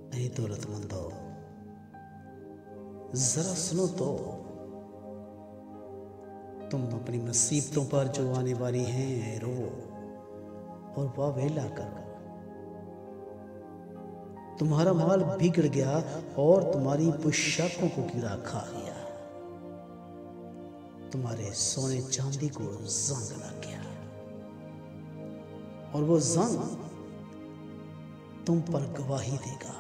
नहीं दौलतमंदो, जरा सुनो तो, तुम अपनी मुसीबतों पर जो आने वाली हैं रो और वावेला करो। तुम्हारा माल बिगड़ गया और तुम्हारी पोशाकों को कीड़ा खा गया। तुम्हारे सोने चांदी को जंग लग गया और वो जंग तुम पर गवाही देगा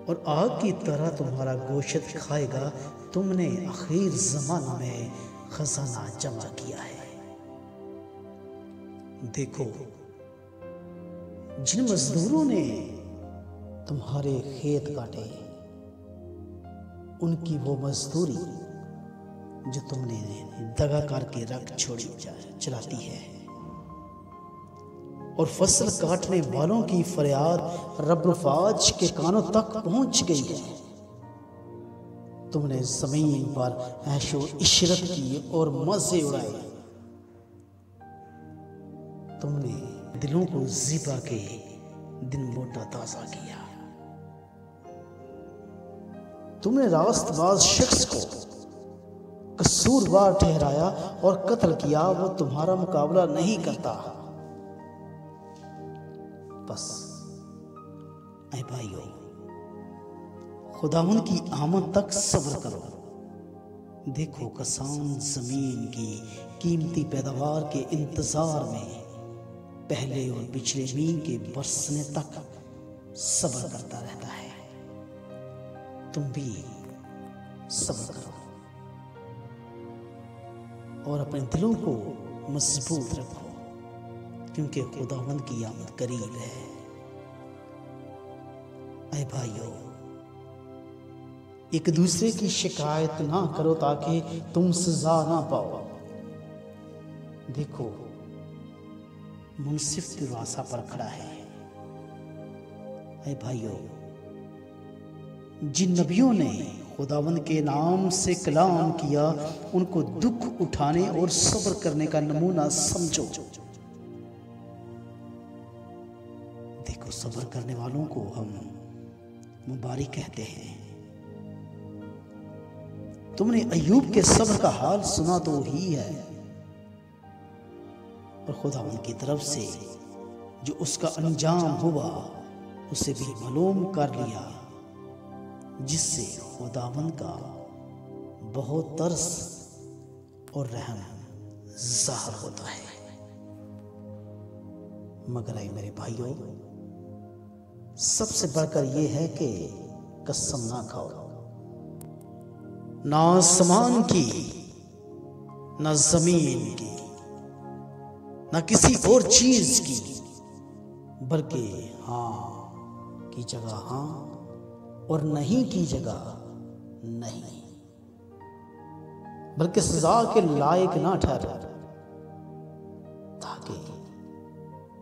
और आग की तरह तुम्हारा गोश्त खाएगा। तुमने आखिर ज़माना में खजाना जमा किया है। देखो, जिन मजदूरों ने तुम्हारे खेत काटे, उनकी वो मजदूरी जो तुमने दगा करके रख छोड़ी चलाती है, और फसल काटने वालों की फरियाद रब्बुल के कानों तक पहुंच गई है। तुमने जमीन पर ऐशो इशरत की और मजे उड़ाए। तुमने दिलों को ज़िबा के दिन मोटा ताज़ा किया। तुमने रास्तबाज शख्स को कसूरवार ठहराया और कत्ल किया। वो तुम्हारा मुकाबला नहीं करता। बस ऐ भाइयों, खुदावन की आमद तक सब्र करो। देखो, किसान जमीन की कीमती पैदावार के इंतजार में पहले और पिछले मीन के बरसने तक सब्र करता रहता है। तुम भी सब्र करो और अपने दिलों को मजबूत रखो, क्योंकि खुदावंद की आमद करीब है। ऐ भाइयों, एक दूसरे की शिकायत ना करो ताकि तुम सजा ना पाओ। देखो, मुंसिफ दरवाजा पर खड़ा है। ऐ भाइयों, जिन नबियों ने खुदावंद के नाम से कलाम किया, उनको दुख उठाने और सब्र करने का नमूना समझो। देखो, सब्र करने वालों को हम मुबारक कहते हैं। तुमने अय्यूब के सब्र का हाल सुना तो ही है, और खुदावंद की तरफ से जो उसका अंजाम हुआ उसे भी मालूम कर लिया, जिससे खुदावंद का बहुत तरस और रहम ज़ाहिर होता है। मगर ऐ मेरे भाइयों, सबसे बढ़कर यह है कि कसम ना खाओ, ना आसमान की, ना जमीन की, ना किसी और चीज की, बल्कि हाँ की जगह हाँ और नहीं की जगह नहीं, बल्कि सजा के लायक ना ठहरो ताकि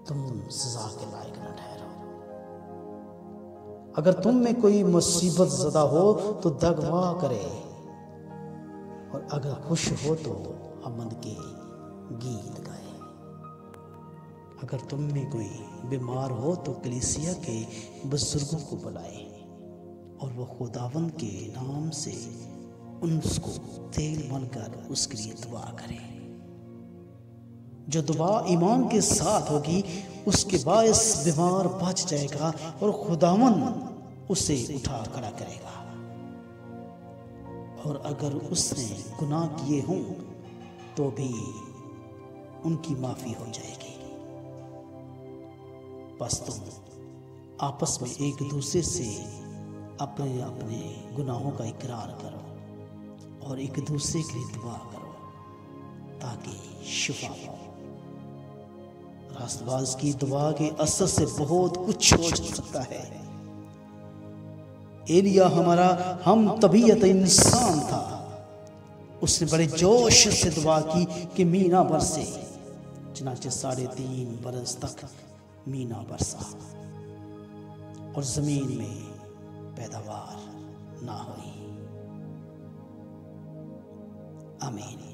तुम सजा के लायक ना ठहरो। अगर तुम में कोई मुसीबत ज़दा हो तो दगवा करे, और अगर खुश हो तो अमन के गीत गाए। अगर तुम में कोई बीमार हो तो कलीसिया के बुजुर्गों को बुलाए और वो खुदावंद के नाम से उनको तेल बनकर उसके लिए दुआ करें। जो दुआ ईमान के साथ होगी उसके बायस बीमार बच जाएगा और खुदावंद उसे उठा खड़ा करेगा। और अगर उसने गुनाह किए हों तो भी उनकी माफी हो जाएगी। बस तुम आपस में एक दूसरे से अपने अपने गुनाहों का इकरार करो और एक दूसरे के लिए दुआ करो ताकि शिफा पाओ। रास्तबाज की दुआ के असर से बहुत कुछ हो सकता है। एलिया हमारा हम तबीयत इंसान था। उसने बड़े जोश से दुआ की कि मीना बरसे, चनाचे 3.5 बरस तक मीना बरसा और जमीन में पैदावार ना हुई। आमीन।